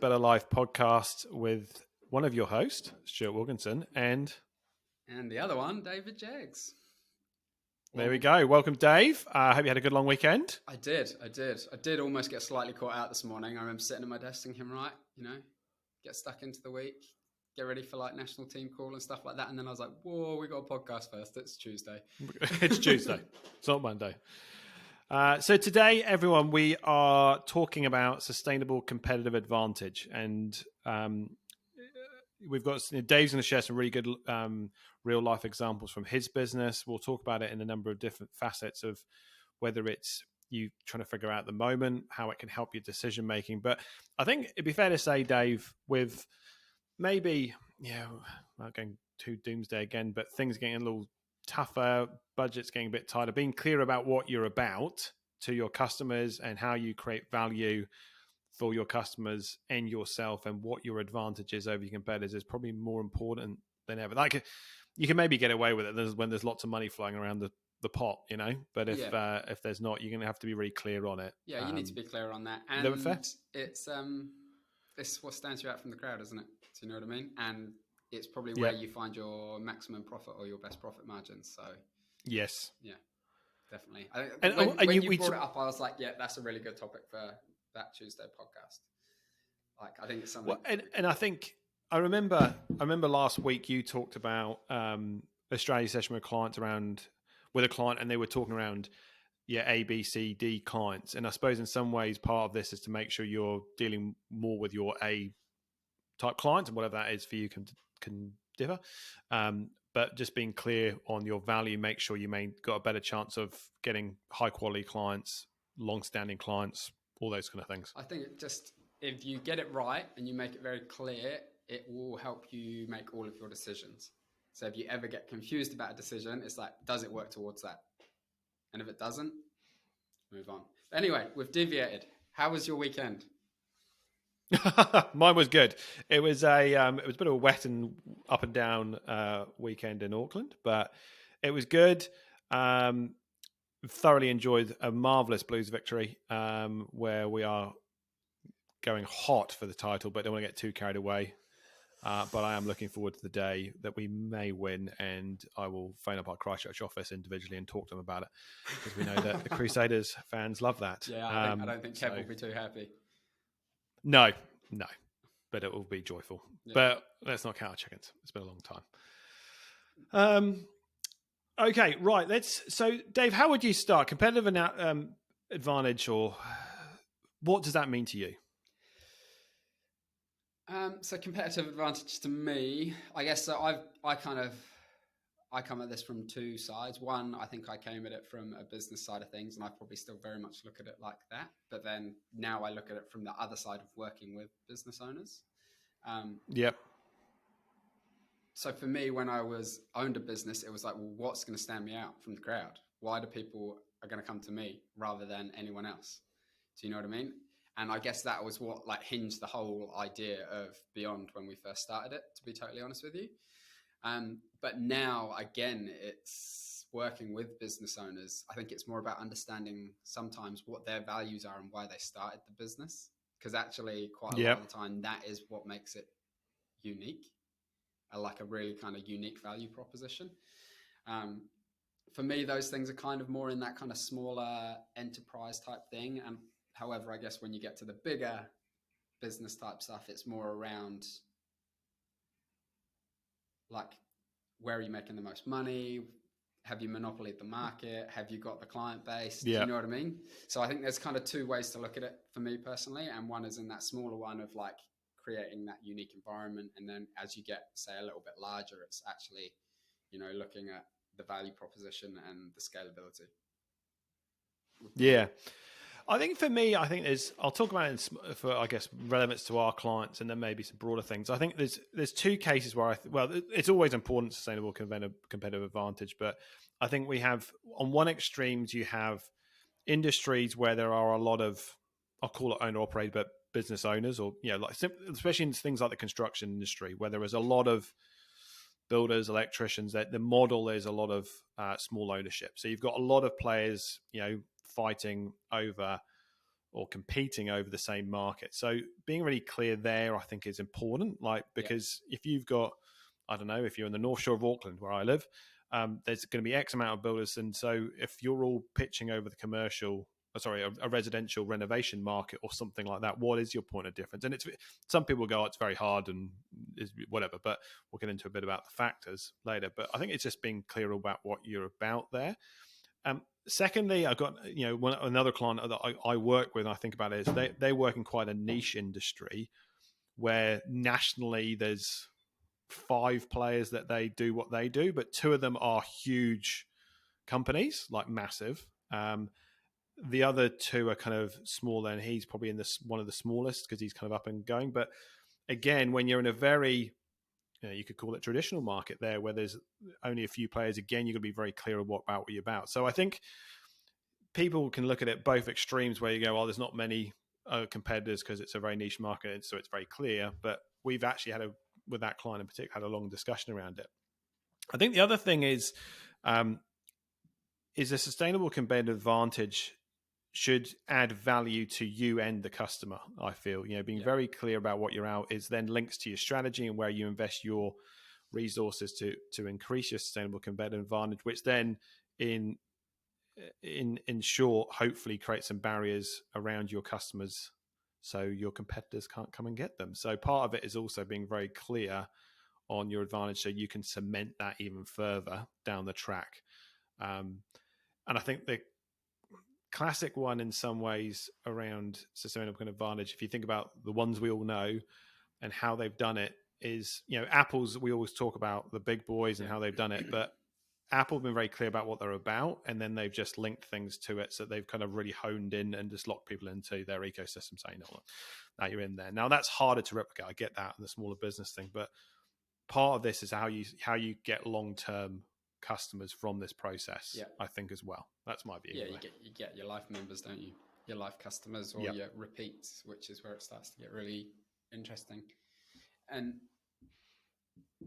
Better Life podcast with one of your hosts, Stuart Wilkinson, and the other one, David Jeggs. There we go. Welcome, Dave. I hope you had a good long weekend. I did. I did almost get slightly caught out this morning. I remember sitting at my desk thinking, right, get stuck into the week, get ready for like national team call and stuff like that. And then I was like, whoa, we got a podcast first. It's Tuesday. It's Tuesday. It's not Monday. So today, everyone, we are talking about sustainable competitive advantage. And we've got Dave's going to share some really good real life examples from his business. We'll talk about it in a number of different facets of whether it's you trying to figure out at the moment, how it can help your decision making. But I think it'd be fair to say, Dave, with maybe, not going too doomsday again, but things getting a little tougher, budgets getting a bit tighter, being clear about what you're about to your customers and how you create value for your customers and yourself and what your advantage is over your competitors is probably more important than ever. Like, you can maybe get away with it when there's lots of money flying around the pot, but if there's not, you're going to have to be really clear on it. Yeah, you need to be clear on that. And it's what stands you out from the crowd, isn't it? Do you know what I mean? And it's probably where you find your maximum profit or your best profit margins. So yes, yeah, definitely. When you brought it up, I was like, yeah, that's a really good topic for that Tuesday podcast. Like, I think it's something. Well, and I think I remember last week you talked about a strategy session with a client, and they were talking around A, B, C, D clients. And I suppose in some ways, part of this is to make sure you're dealing more with your A type clients, and whatever that is for you can differ. But just being clear on your value, make sure you got a better chance of getting high quality clients, long standing clients, all those kind of things. I think if you get it right and you make it very clear, it will help you make all of your decisions. So if you ever get confused about a decision, it's like, does it work towards that? And if it doesn't, move on. But anyway, we've deviated. How was your weekend? Mine was good. It was a bit of a wet and up and down weekend in Auckland, but it was good. Thoroughly enjoyed a marvelous Blues victory, where we are going hot for the title, but don't want to get too carried away. But I am looking forward to the day that we may win, and I will phone up our Christchurch office individually and talk to them about it, because we know that the Crusaders fans love that. Yeah, I don't think Kev will be too happy. No, but it will be joyful. Yeah. But let's not count our chickens. It's been a long time. Okay, right. So, Dave, how would you start? Competitive advantage, or what does that mean to you? So competitive advantage to me, I guess. So I come at this from two sides. One, I think I came at it from a business side of things, and I probably still very much look at it like that. But then now I look at it from the other side of working with business owners. Yep. So for me, when I owned a business, it was like, well, what's going to stand me out from the crowd? Why do people are going to come to me rather than anyone else? Do you know what I mean? And I guess that was what hinged the whole idea of Beyond when we first started it, to be totally honest with you. But now, again, it's working with business owners. I think it's more about understanding sometimes what their values are and why they started the business. Because actually, quite a lot of the time, that is what makes it unique, like a really kind of unique value proposition. For me, those things are kind of more in that kind of smaller enterprise type thing. And however, I guess when you get to the bigger business type stuff, it's more around where are you making the most money? Have you monopolied the market? Have you got the client base? Do you know what I mean? So I think there's kind of two ways to look at it for me personally. And one is in that smaller one of creating that unique environment. And then as you get, say, a little bit larger, it's actually, looking at the value proposition and the scalability. Yeah. I think for me, I'll talk about it for, I guess, relevance to our clients and then maybe some broader things. I think there's two cases where it's always important, sustainable competitive advantage, but I think we have, on one extremes, you have industries where there are a lot of, I'll call it owner operated, but business owners, or, especially in things like the construction industry, where there is a lot of builders, electricians, that the model is a lot of small ownership. So you've got a lot of players, fighting over or competing over the same market. So being really clear there, I think, is important. Like, because if you've got, I don't know, if you're in the North Shore of Auckland, where I live, there's going to be X amount of builders. And so if you're all pitching over the a residential renovation market or something like that, what is your point of difference? And it's, some people go, oh, it's very hard and is whatever, but we'll get into a bit about the factors later. But I think it's just being clear about what you're about there. Secondly, I've got, another client that I work with, and I think about it, is they work in quite a niche industry where nationally there's 5 players that they do what they do, but 2 of them are huge companies, like massive. The other 2 are kind of smaller, and he's probably in one of the smallest because he's kind of up and going. But again, when you're in a very, you could call it traditional market there, where there's only a few players, again, you've got to be very clear about what you're about. So I think people can look at it both extremes, where you go, well, there's not many competitors because it's a very niche market, so it's very clear. But we've actually with that client in particular, had a long discussion around it. I think the other thing is a sustainable competitive advantage should add value to you and the customer. I feel, being very clear about what you're out is then links to your strategy and where you invest your resources to increase your sustainable competitive advantage, which then in short, hopefully create some barriers around your customers so your competitors can't come and get them. So part of it is also being very clear on your advantage so you can cement that even further down the track. And I think the classic one in some ways around sustainable advantage, if you think about the ones we all know and how they've done it, is, Apple's, we always talk about the big boys and how they've done it, but Apple have been very clear about what they're about, and then they've just linked things to it. So they've kind of really honed in and just locked people into their ecosystem, saying, now you're in there. Now that's harder to replicate. I get that in the smaller business thing, but part of this is how you get long-term customers from this process, I think, as well. That's my view. Yeah, you get your life members, don't you? Your life customers, or your repeats, which is where it starts to get really interesting. And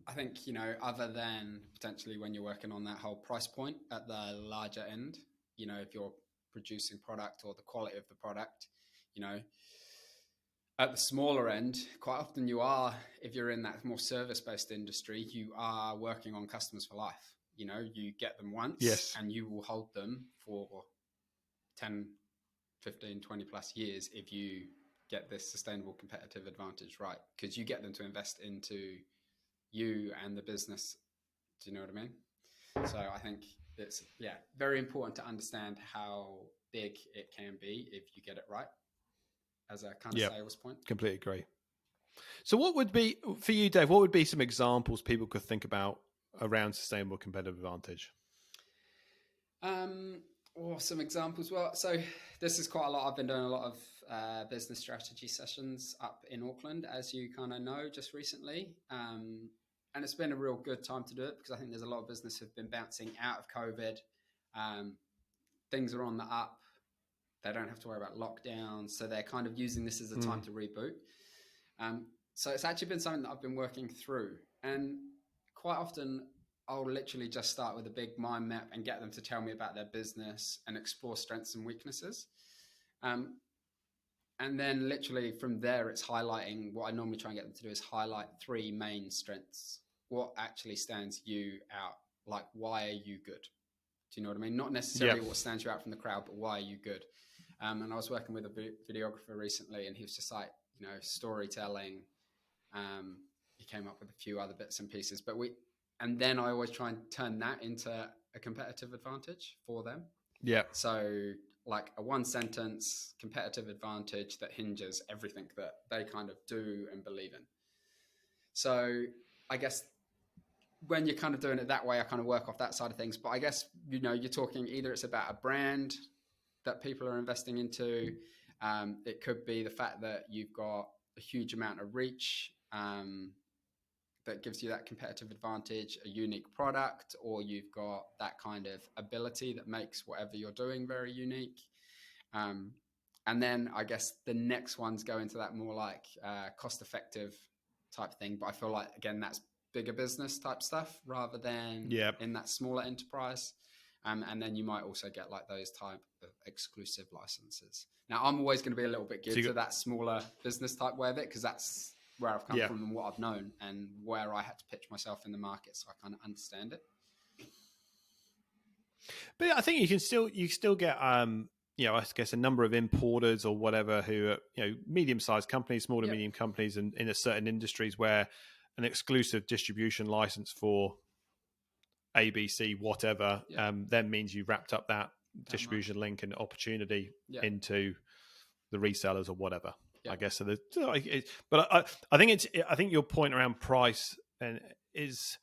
I think, other than potentially when you're working on that whole price point at the larger end, if you're producing product or the quality of the product, at the smaller end, quite often you are, if you're in that more service-based industry, you are working on customers for life. You get them once and you will hold them for 10, 15, 20 plus years if you get this sustainable competitive advantage right, because you get them to invest into you and the business. Do you know what I mean? So I think it's very important to understand how big it can be if you get it right as a kind of sales point. Completely agree. So what would be, for you, Dave, what would be some examples people could think about around sustainable competitive advantage? Or some examples. Well, so this is quite a lot. I've been doing a lot of business strategy sessions up in Auckland, as you kind of know, just recently. And it's been a real good time to do it because I think there's a lot of business have been bouncing out of COVID. Things are on the up. They don't have to worry about lockdowns. So they're kind of using this as a time to reboot. So it's actually been something that I've been working through. And quite often I'll literally just start with a big mind map and get them to tell me about their business and explore strengths and weaknesses. And then literally from there, it's highlighting what I normally try and get them to do is highlight 3 main strengths. What actually stands you out? Like, why are you good? Do you know what I mean? Not necessarily what stands you out from the crowd, but why are you good? And I was working with a videographer recently, and he was just like, storytelling. He came up with a few other bits and pieces, and then I always try and turn that into a competitive advantage for them. Yeah. So like a 1-sentence competitive advantage that hinges everything that they kind of do and believe in. So I guess when you're kind of doing it that way, I kind of work off that side of things. But I guess, you're talking either it's about a brand that people are investing into. It could be the fact that you've got a huge amount of reach that gives you that competitive advantage, a unique product, or you've got that kind of ability that makes whatever you're doing very unique. And then I guess the next ones go into that more like cost-effective type thing. But I feel like, again, that's bigger business type stuff rather than in that smaller enterprise. And then you might also get like those type of exclusive licenses. Now, I'm always going to be a little bit geared to that smaller business type way of it, because that's where I've come from and what I've known and where I had to pitch myself in the market, so I kind of understand it. But I think you still get I guess a number of importers or whatever who are medium-sized companies, small to medium companies, and in a certain industries where an exclusive distribution license for ABC whatever then means you wrapped up that distribution link and opportunity into the resellers or whatever. I guess so. But I think your point around price and is.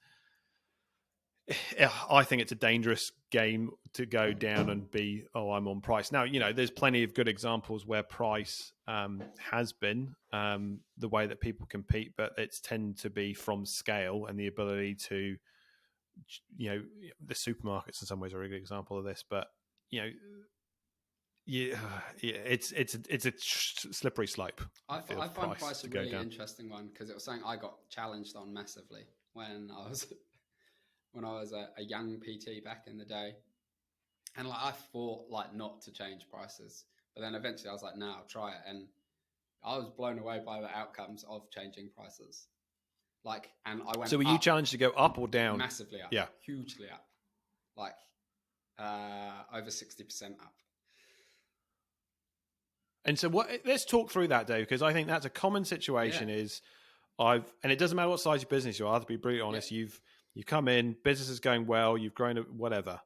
I think it's a dangerous game to go down and be, I'm on price. Now, there's plenty of good examples where price has been the way that people compete, but it's tend to be from scale and the ability to, the supermarkets in some ways are a good example of this, but, it's a slippery slope. I find price a really interesting one, because it was something I got challenged on massively when I was a young PT back in the day. And like, I thought like not to change prices, but then eventually I was like, no, I'll try it. And I was blown away by the outcomes of changing prices. Like, and I went. So were you challenged to go up or down? Massively up. Yeah. Hugely up. Like, over 60% up. And so let's talk through that, Dave, because I think that's a common situation and it doesn't matter what size your business you are, to be brutally honest, you've come in, business is going well, you've grown, whatever.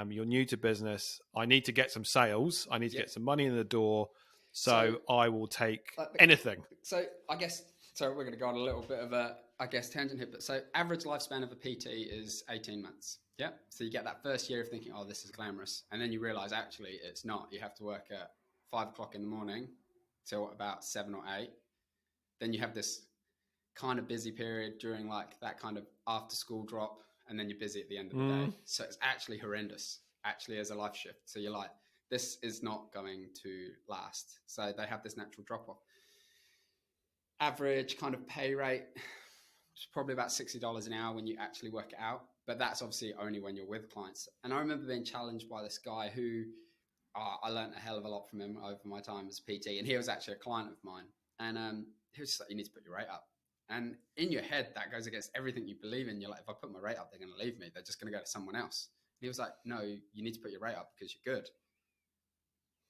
You're new to business. I need to get some sales. I need to get some money in the door. So I will take anything. So I guess, we're going to go on a little bit of a, tangent here. But so average lifespan of a PT is 18 months. Yeah. So you get that first year of thinking, oh, this is glamorous. And then you realize actually it's not. You have to work at 5 o'clock in the morning till about 7 or 8. Then you have this kind of busy period during like that kind of after school drop, and then you're busy at the end of the day. So it's actually horrendous, actually, as a life shift. So you're like, this is not going to last. So they have this natural drop off. Average kind of pay rate is probably about $60 an hour when you actually work it out. But that's obviously only when you're with clients. And I remember being challenged by this guy who I learned a hell of a lot from him over my time as PT. And he was actually a client of mine. And he was just like, you need to put your rate up. And in your head, that goes against everything you believe in. You're like, if I put my rate up, they're going to leave me. They're just going to go to someone else. And he was like, no, you need to put your rate up because you're good.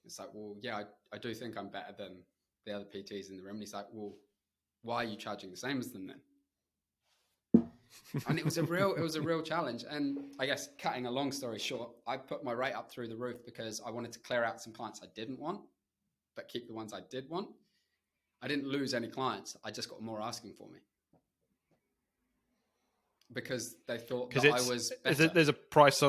It's like, well, yeah, I do think I'm better than the other PTs in the room. And he's like, well, why are you charging the same as them then? And it was a real challenge. And I guess cutting a long story short, I put my rate up through the roof because I wanted to clear out some clients I didn't want, but keep the ones I did want. I didn't lose any clients. I just got more asking for me because they thought that I was better. There's a price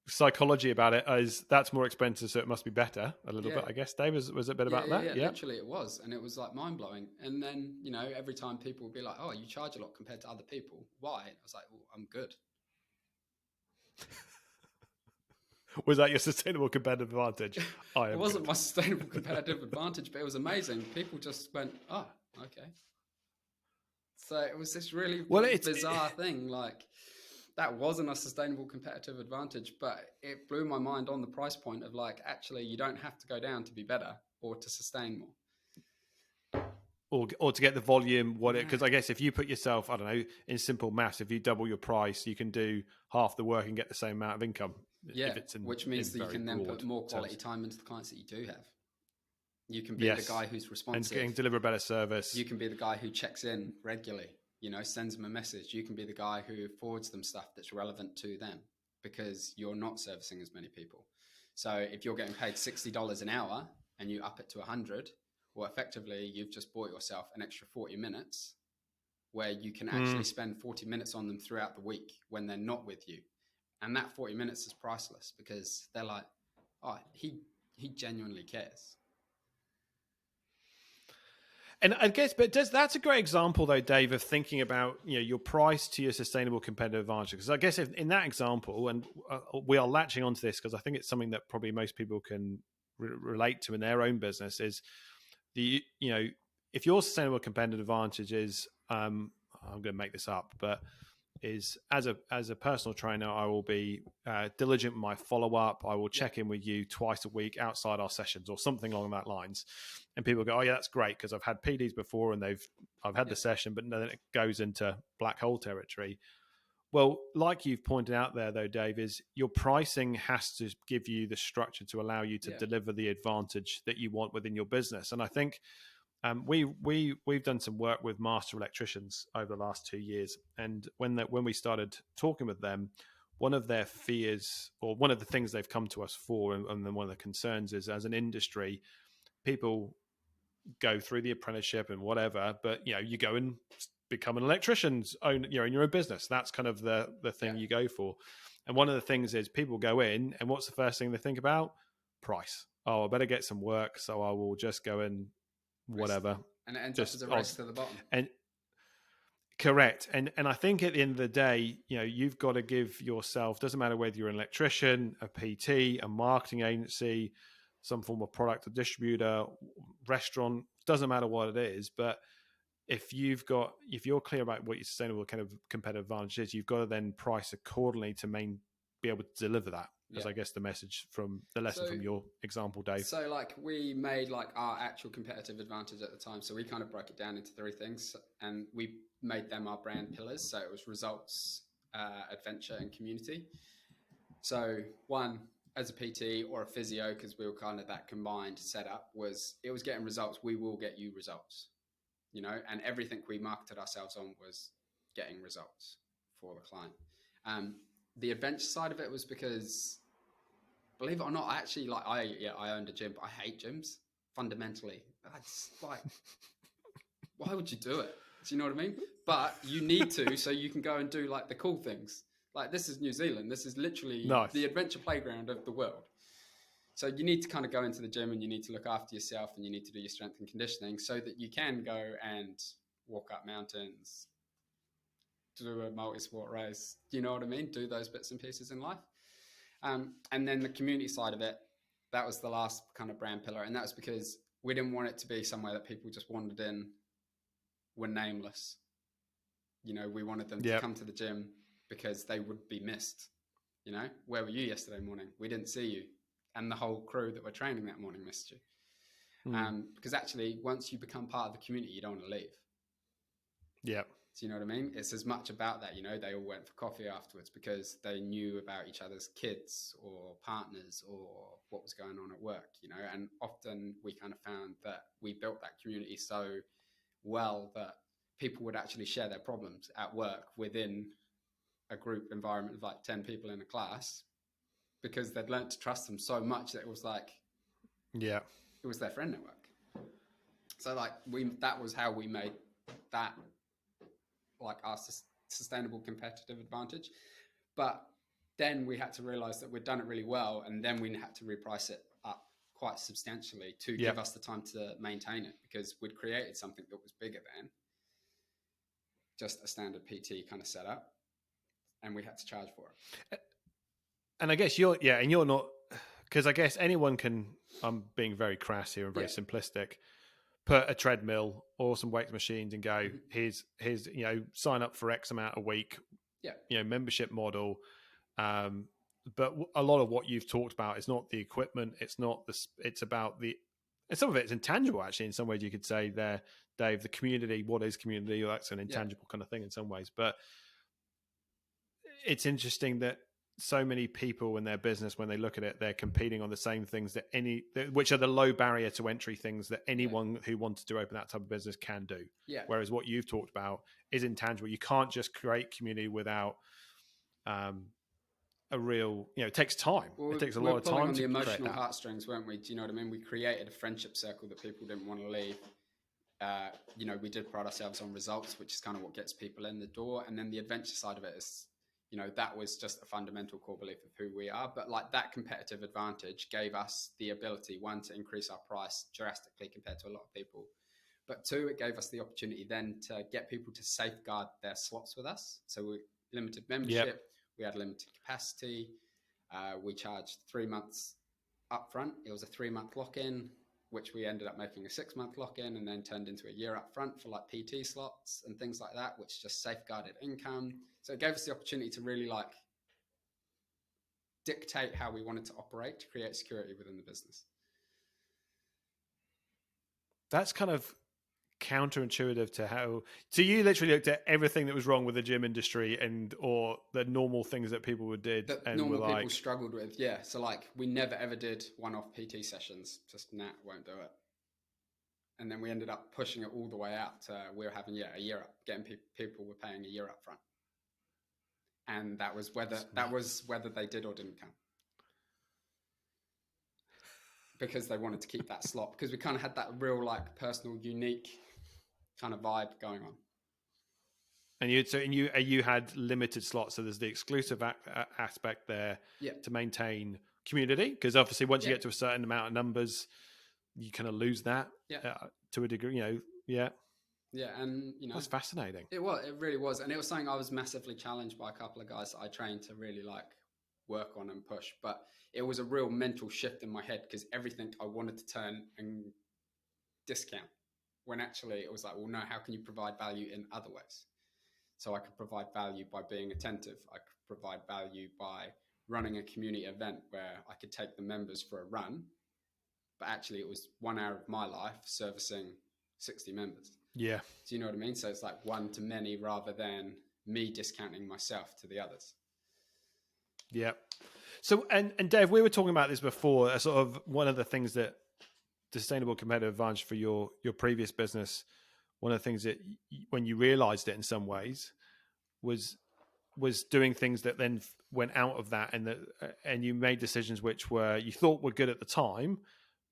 psychology about it. As that's more expensive, so it must be better a little bit. I guess Dave was it a bit about that? Yeah, literally it was, and it was like mind blowing. And then every time people would be like, "Oh, you charge a lot compared to other people. Why?" And I was like, "Well, I'm good." Was that your sustainable competitive advantage? It wasn't my sustainable competitive advantage, but it was amazing. People just went, "Oh, okay." So it was this really bizarre thing. Like, that wasn't a sustainable competitive advantage, but it blew my mind on the price point of like, actually, you don't have to go down to be better or to sustain more. Or to get the volume, because I guess if you put yourself, I don't know, in simple maths, if you double your price, you can do half the work and get the same amount of income. Yeah, which means that you can then put more quality time into the clients that you do have. You can be the guy who's responsive. And deliver a better service. You can be the guy who checks in regularly, sends them a message. You can be the guy who forwards them stuff that's relevant to them because you're not servicing as many people. So if you're getting paid $60 an hour and you up it to 100, well, effectively, you've just bought yourself an extra 40 minutes where you can actually spend 40 minutes on them throughout the week when they're not with you. And that 40 minutes is priceless because they're like, oh, he genuinely cares. And I guess, but that's a great example, though, Dave, of thinking about your price to your sustainable competitive advantage. Because I guess in that example, and we are latching onto this because I think it's something that probably most people can relate to in their own business is if your sustainable competitive advantage is, I'm going to make this up, but is as a personal trainer, I will be diligent in my follow up. I will check in with you twice a week outside our sessions or something along that lines. And people go, "Oh yeah, that's great because I've had PDs before and I've had the session," but then it goes into black hole territory. Well, like you've pointed out there, though, Dave, is your pricing has to give you the structure to allow you to deliver the advantage that you want within your business. And I think we've done some work with master electricians over the last 2 years, and when we started talking with them, one of their fears, or one of the things they've come to us for, and then one of the concerns is, as an industry, people go through the apprenticeship and whatever, but you go and become an electrician's own, in your own business. That's kind of the thing you go for. And one of the things is people go in, and what's the first thing they think about? Price. Oh, I better get some work, so I will just go and whatever, and it ends just up as a race to the bottom. And correct. And I think at the end of the day, you've got to give yourself, doesn't matter whether you're an electrician, a PT, a marketing agency, some form of product or distributor, restaurant, doesn't matter what it is, but if you're clear about what your sustainable kind of competitive advantage is, you've got to then price accordingly to be able to deliver that. As I guess the lesson from your example, Dave. So like we made like our actual competitive advantage at the time. So we kind of broke it down into 3 things, and we made them our brand pillars. So it was results, adventure, and community. So one, as a PT or a physio, because we were kind of that combined setup, it was getting results. We will get you results, and everything we marketed ourselves on was getting results for the client. The adventure side of it was because, believe it or not, I actually I owned a gym, but I hate gyms fundamentally. That's like, why would you do it? Do you know what I mean? But you need to, so you can go and do like the cool things. Like, this is New Zealand. This is literally the adventure playground of the world. So you need to kind of go into the gym, and you need to look after yourself, and you need to do your strength and conditioning so that you can go and walk up mountains, do a multi-sport race. Do you know what I mean? Do those bits and pieces in life. And then the community side of it, that was the last kind of brand pillar. And that was because we didn't want it to be somewhere that people just wandered in, were nameless. We wanted them to come to the gym because they would be missed. Where were you yesterday morning? We didn't see you. And the whole crew that were training that morning missed you. Because actually, once you become part of the community, you don't want to leave. Yeah. Do you know what I mean? It's as much about that, they all went for coffee afterwards because they knew about each other's kids or partners or what was going on at work, and often we kind of found that we built that community so well that people would actually share their problems at work within a group environment of like 10 people in a class, because they'd learned to trust them so much that it was like, it was their friend network. So like that was how we made that like our sustainable competitive advantage. But then we had to realize that we'd done it really well, and then we had to reprice it up quite substantially to give us the time to maintain it, because we'd created something that was bigger than just a standard PT kind of setup, and we had to charge for it. And I guess you're not, because I guess anyone can, I'm being very crass here and very simplistic, put a treadmill or some weight machines and go, here's sign up for X amount a week, membership model. But a lot of what you've talked about is not the equipment. It's not it's about and some of it's intangible, actually. In some ways you could say there, Dave, the community, what is community? That's an intangible kind of thing in some ways, but it's interesting that so many people in their business, when they look at it, they're competing on the same things which are the low barrier to entry things that anyone who wanted to open that type of business can do. Yeah. Whereas what you've talked about is intangible. You can't just create community without a real, it takes time. Well, it takes a lot of time on to the create emotional that. heartstrings, weren't we? Do you know what I mean? We created a friendship circle that people didn't want to leave. We did pride ourselves on results, which is kind of what gets people in the door. And then the adventure side of it is, that was just a fundamental core belief of who we are. But like that competitive advantage gave us the ability, one, to increase our price drastically compared to a lot of people. But two, it gave us the opportunity then to get people to safeguard their slots with us. So we limited membership, we had limited capacity. We charged 3 months upfront. It was a 3-month lock-in. which we ended up making a 6-month lock-in and then turned into a year up front for like PT slots and things like that, which just safeguarded income. So it gave us the opportunity to really like dictate how we wanted to operate to create security within the business. That's kind of counterintuitive to how, so you literally looked at everything that was wrong with the gym industry and or the normal things that people would did that and normal were people like, struggled with. Yeah. So like we never ever did one-off PT sessions, just won't do it. And then we ended up pushing it all the way out to we were having a year up, getting people were paying a year up front. And that was whether they did or didn't come. Because they wanted to keep that slot, because we kind of had that real like personal, unique kind of vibe going on. And you had limited slots, so there's the exclusive aspect there to maintain community, because obviously once you get to a certain amount of numbers, you kind of lose that to a degree. And that's fascinating. It really was, and it was something I was massively challenged by a couple of guys that I trained to really like work on and push. But it was a real mental shift in my head, because everything I wanted to turn and discount, when actually it was like, well, no, how can you provide value in other ways? So I could provide value by being attentive. I could provide value by running a community event where I could take the members for a run, but actually it was 1 hour of my life servicing 60 members. Yeah. Do you know what I mean? So it's like one to many rather than me discounting myself to the others. Yeah. So, and Dave, we were talking about this before, sort of one of the things that sustainable competitive advantage for your previous business, one of the things that when you realized it in some ways was doing things that then went out of that, and you made decisions which were, you thought were good at the time,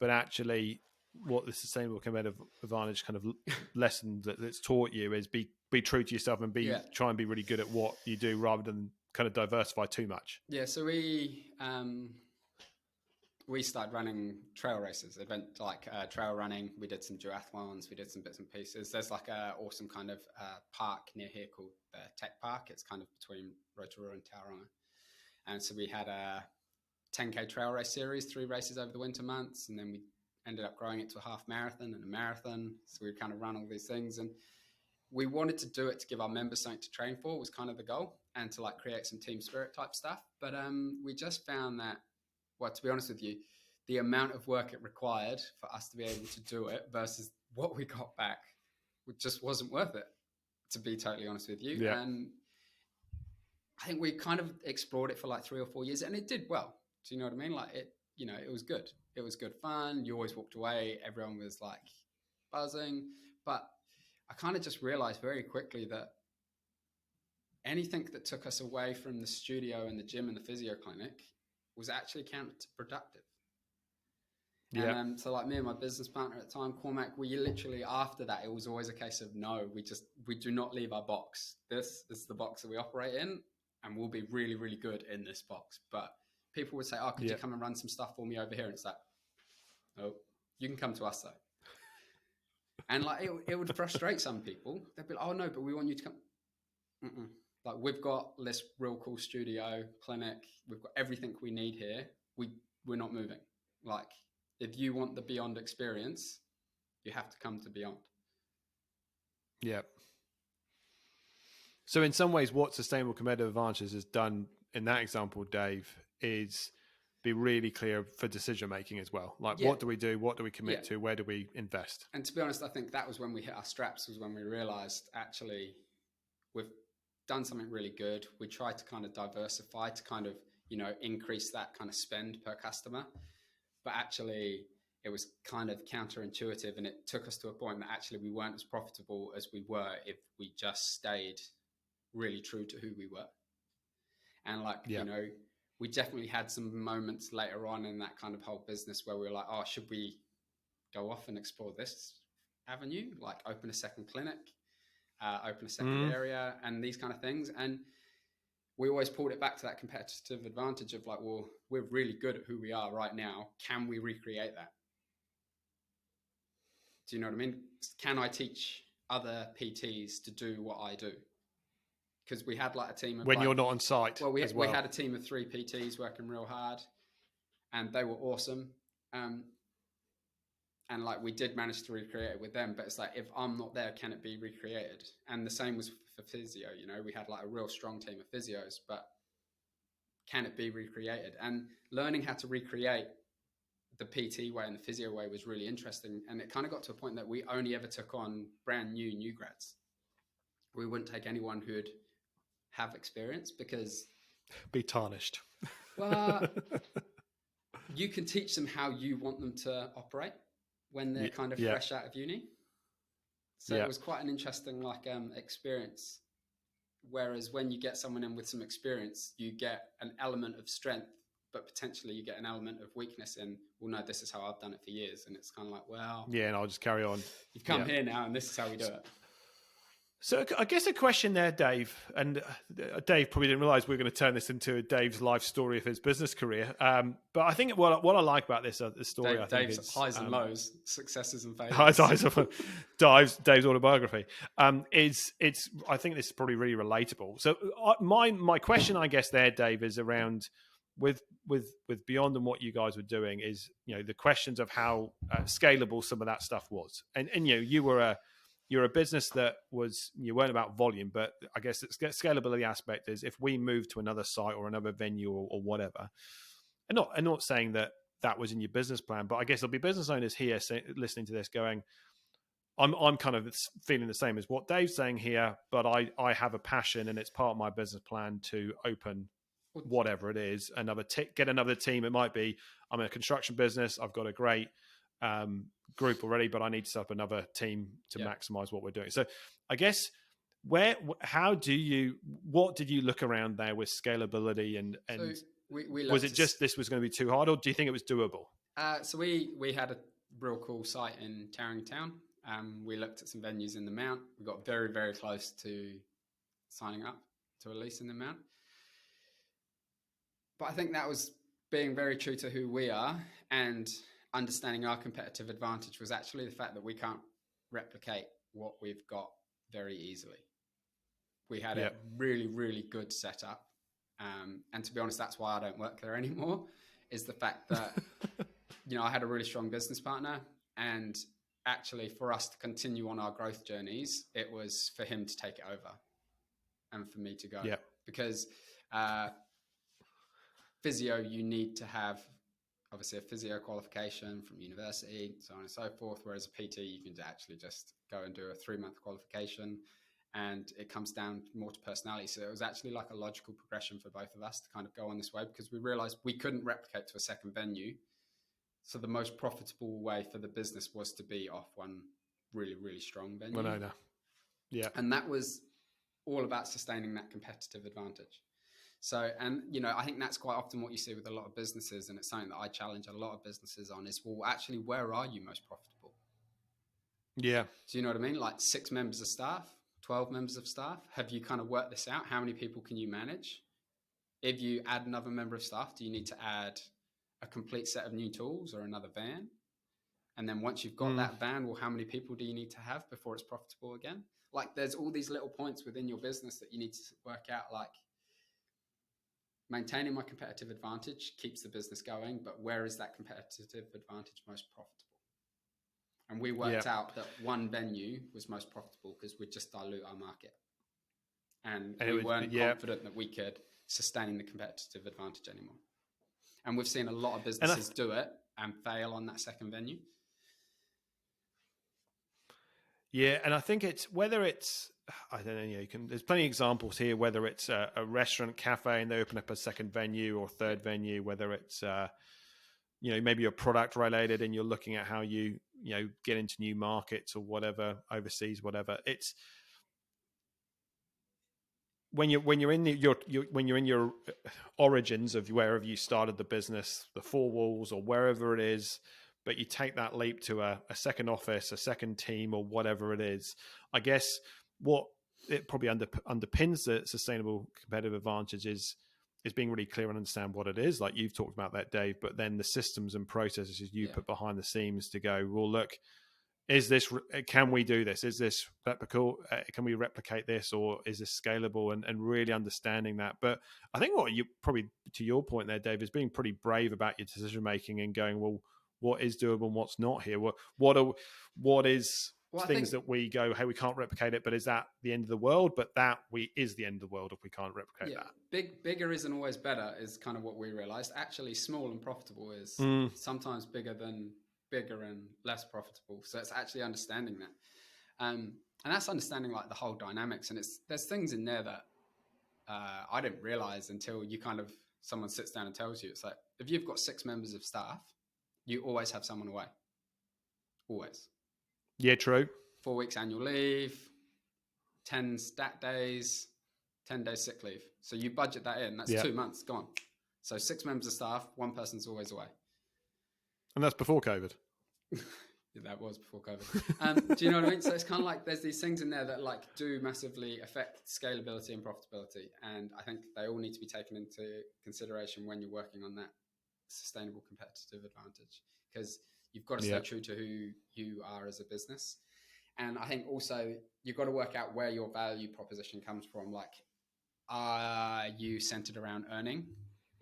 but actually what the sustainable competitive advantage kind of lesson that's taught you is be true to yourself and try and be really good at what you do rather than kind of diversify too much. Yeah. So we started running trail races, trail running. We did some duathlons. We did some bits and pieces. There's like a awesome kind of park near here called the Tech Park. It's kind of between Rotorua and Tauranga. And so we had a 10K trail race series, 3 races over the winter months. And then we ended up growing it to a half marathon and a marathon. So we kind of run all these things. And we wanted to do it to give our members something to train for, was kind of the goal, and to like create some team spirit type stuff. But we just found that, well, to be honest with you, the amount of work it required for us to be able to do it versus what we got back just wasn't worth it, to be totally honest with you. Yeah. And I think we kind of explored it for like 3 or 4 years, and it did well. Do you know what I mean? Like it was good. It was good fun. You always walked away. Everyone was like buzzing. But I kind of just realized very quickly that anything that took us away from the studio and the gym and the physio clinic was actually counterproductive. Yeah. And so like me and my business partner at the time, Cormac, we literally, after that, it was always a case of, no, we do not leave our box. This is the box that we operate in, and we'll be really, really good in this box. But people would say, oh, could you come and run some stuff for me over here? And it's like, no, you can come to us though. And like, it would frustrate some people. They'd be like, oh no, but we want you to come. Mm-mm. Like, we've got this real cool studio, clinic. We've got everything we need here. We're not moving. Like, if you want the Beyond experience, you have to come to Beyond. Yeah. So in some ways, what sustainable competitive advantage has done in that example, Dave, is be really clear for decision making as well. Like, what do we do? What do we commit to? Where do we invest? And to be honest, I think that was when we hit our straps, was when we realized actually we've done something really good. We tried to kind of diversify to kind of, increase that kind of spend per customer. But actually, it was kind of counterintuitive, and it took us to a point that actually we weren't as profitable as we were if we just stayed really true to who we were. And we definitely had some moments later on in that kind of whole business where we were like, oh, should we go off and explore this avenue? Like open a second clinic, open a second area, and these kind of things. And we always pulled it back to that competitive advantage of like, well, we're really good at who we are right now. Can we recreate that? Do you know what I mean? Can I teach other PTs to do what I do? Because we had like a team of when you're not on site. Well, we had a team of 3 PTs working real hard, and they were awesome. And like we did manage to recreate it with them, but it's like, if I'm not there, can it be recreated? And the same was for physio. We had like a real strong team of physios, but can it be recreated? And learning how to recreate the PT way and the physio way was really interesting. And it kind of got to a point that we only ever took on brand new grads. We wouldn't take anyone who'd have experience, because be tarnished. Well, you can teach them how you want them to operate when they're kind of fresh out of uni. So it was quite an interesting experience. Whereas when you get someone in with some experience, you get an element of strength, but potentially you get an element of weakness in, well, no, this is how I've done it for years. And it's kind of like, well, and I'll just carry on. You've come here now, and this is how we do it. So I guess a question there, Dave, and Dave probably didn't realize we were going to turn this into Dave's life story of his business career. But I think what I like about this story, Dave's highs and lows, successes and failures. Highs and Dave's autobiography. I think this is probably really relatable. So my question, I guess, there, Dave, is around with Beyond and what you guys were doing is, the questions of how scalable some of that stuff was, and you're a business that you weren't about volume, but I guess the scalability aspect is, if we move to another site or another venue or whatever, and not saying that was in your business plan, but I guess there'll be business owners here listening to this going, I'm kind of feeling the same as what Dave's saying here, but I have a passion and it's part of my business plan to open whatever it is, get another team. It might be, I'm in a construction business, I've got a great group already, but I need to set up another team to maximize what we're doing. So I guess what did you look around there with scalability and so we was it just this was going to be too hard, or do you think it was doable? So we had a real cool site in Tarringtown. We looked at some venues in the Mount. We got very, very close to signing up to a lease in the Mount. But I think that was being very true to who we are, and understanding our competitive advantage was actually the fact that we can't replicate what we've got very easily. We had a really, really good setup. And to be honest, that's why I don't work there anymore, is the fact that, I had a really strong business partner, and actually for us to continue on our growth journeys, it was for him to take it over and for me to go. Because physio, you need to have obviously a physio qualification from university, so on and so forth. Whereas a PT, you can actually just go and do a 3-month qualification, and it comes down more to personality. So it was actually like a logical progression for both of us to kind of go on this way, because we realized we couldn't replicate to a second venue. So the most profitable way for the business was to be off one really, really strong venue. No. Yeah. And that was all about sustaining that competitive advantage. So, and, I think that's quite often what you see with a lot of businesses, and it's something that I challenge a lot of businesses on is, well, actually, where are you most profitable? Yeah. Do you know what I mean? Like 6 members of staff, 12 members of staff. Have you kind of worked this out? How many people can you manage? If you add another member of staff, do you need to add a complete set of new tools or another van? And then once you've got that van, well, how many people do you need to have before it's profitable again? Like there's all these little points within your business that you need to work out, like, maintaining my competitive advantage keeps the business going, but where is that competitive advantage most profitable? And we worked out that one venue was most profitable because we'd just dilute our market. And we weren't confident that we could sustain the competitive advantage anymore. And we've seen a lot of businesses do it and fail on that second venue. Yeah, and I think I don't know, there's plenty of examples here, whether it's a restaurant, cafe, and they open up a second venue or third venue, whether it's, maybe you're product related and you're looking at how you get into new markets or whatever, overseas, whatever. It's when you're in your origins of wherever you started the business, the 4 walls or wherever it is, but you take that leap to a second office, a second team, or whatever it is. I guess what it probably underpins the sustainable competitive advantage is being really clear and understand what it is. Like you've talked about that, Dave, but then the systems and processes you put behind the scenes to go, well, look, can we do this? Is this replicable? Can we replicate this, or is this scalable? And really understanding that. But I think what you probably, to your point there, Dave, is being pretty brave about your decision making and going, well, what is doable and what's not here. What is Well, things that we go, hey, we can't replicate it, but is that the end of the world? But that is the end of the world if we can't replicate that. Bigger isn't always better is kind of what we realized. Actually, small and profitable is sometimes bigger than bigger and less profitable. So it's actually understanding that. And that's understanding like the whole dynamics. And there's things in there that I didn't realize until someone sits down and tells you. It's like, if you've got 6 members of staff, you always have someone away. Always. Yeah, true. 4 weeks annual leave, 10 stat days, 10 days sick leave. So you budget that in, that's 2 months gone. So 6 members of staff, 1 person's always away. And that's before COVID. That was before COVID. Do you know what I mean? So it's kind of like there's these things in there that like do massively affect scalability and profitability. And I think they all need to be taken into consideration when you're working on that sustainable competitive advantage, because you've got to stay true to who you are as a business. And I think also you've got to work out where your value proposition comes from. Like, are you centered around earning,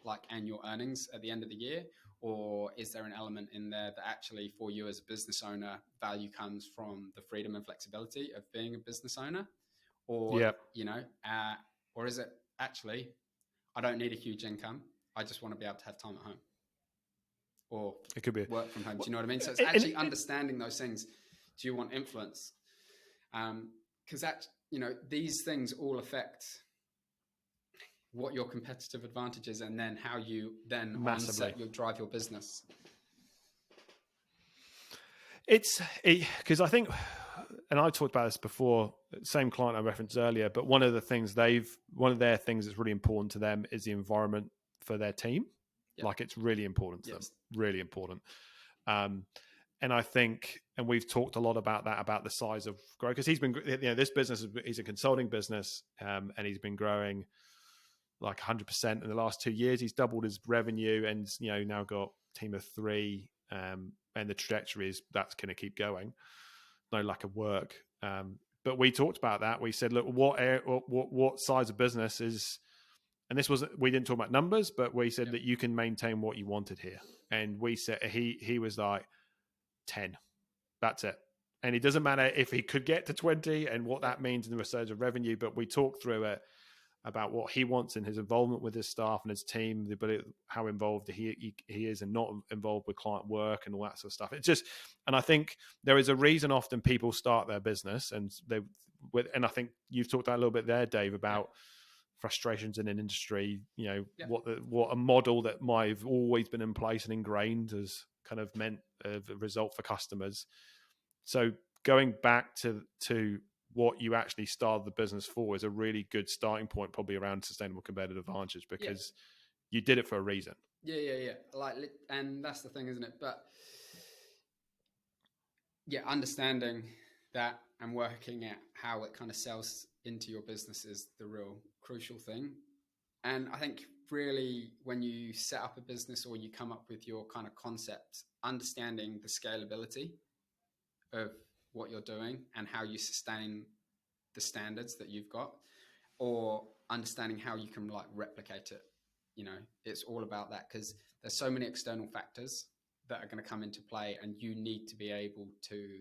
like annual earnings at the end of the year? Or is there an element in there that actually for you as a business owner, value comes from the freedom and flexibility of being a business owner? Or, or is it actually, I don't need a huge income. I just want to be able to have time at home. Or it could be work from home. Do you know what I mean? So it's actually understanding those things. Do you want influence? Because these things all affect what your competitive advantage is, and then how you then drive your business. It's because I think, and I talked about this before, same client I referenced earlier, but one of their things that's really important to them is the environment for their team. Yep. Like, it's really important to them, really important. And I think, and we've talked a lot about that, about the size of growth, because he's been, this business is a consulting business, and he's been growing like 100% in the last 2 years. He's doubled his revenue, and now got a team of 3, and the trajectory is that's going to keep going. No lack of work. But we talked about that. We said, look, what size of business is, and this wasn't, we didn't talk about numbers, but we said that you can maintain what you wanted here. And we said, he was like 10. That's it. And it doesn't matter if he could get to 20 and what that means in the surge of revenue, but we talked through it about what he wants in his involvement with his staff and his team, the ability, how involved he is and not involved with client work and all that sort of stuff. It's just, and I think there is a reason often people start their business, and I think you've talked about a little bit there, Dave, about frustrations in an industry, what a model that might have always been in place and ingrained has kind of meant a result for customers. So going back to what you actually started the business for is a really good starting point, probably around sustainable competitive advantage, because you did it for a reason. Yeah. And that's the thing, isn't it? But understanding that and working at how it kind of sells into your business is the real crucial thing. And I think really when you set up a business or you come up with your kind of concept, understanding the scalability of what you're doing and how you sustain the standards that you've got, or understanding how you can like replicate it. It's all about that, because there's so many external factors that are going to come into play, and you need to be able to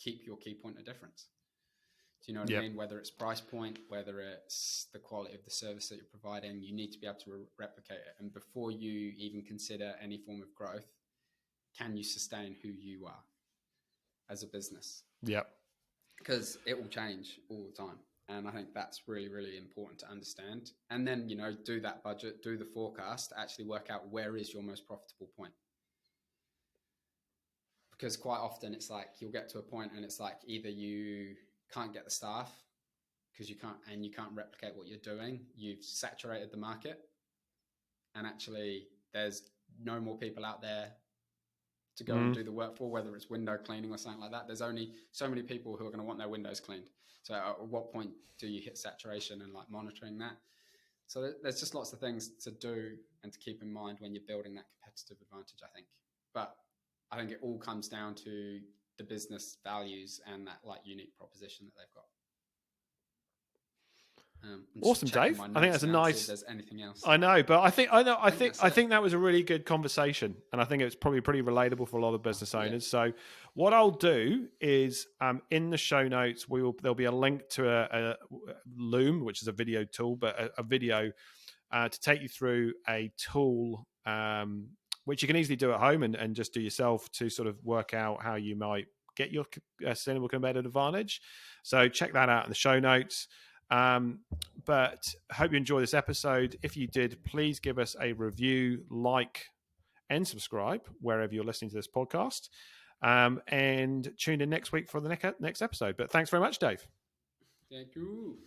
keep your key point of difference. Do you know what I mean? Whether it's price point, whether it's the quality of the service that you're providing, you need to be able to replicate it. And before you even consider any form of growth, can you sustain who you are as a business? Yep. Because it will change all the time. And I think that's really, really important to understand. And then, do that budget, do the forecast, actually work out where is your most profitable point. Because quite often it's like you'll get to a point and it's like either you can't get the staff because you can't replicate what you're doing. You've saturated the market, and actually there's no more people out there to go and do the work for, whether it's window cleaning or something like that. There's only so many people who are going to want their windows cleaned. So at what point do you hit saturation and like monitoring that? So there's just lots of things to do and to keep in mind when you're building that competitive advantage, I think. But I think it all comes down to the business values and that like unique proposition that they've got. I'm just Awesome, checking Dave. my I think notes that's a now to see if nice. there's anything else. I know, but I That's think it. that was a really good conversation, and I think it's probably pretty relatable for a lot of business Yeah. owners. So, what I'll do is, in the show notes, there'll be a link to a Loom, which is a video tool, but a video to take you through a tool which you can easily do at home and just do yourself to sort of work out how you might get your sustainable competitive advantage. So check that out in the show notes. But I hope you enjoy this episode. If you did, please give us a review, like, and subscribe wherever you're listening to this podcast. And tune in next week for the next episode. But thanks very much, Dave. Thank you.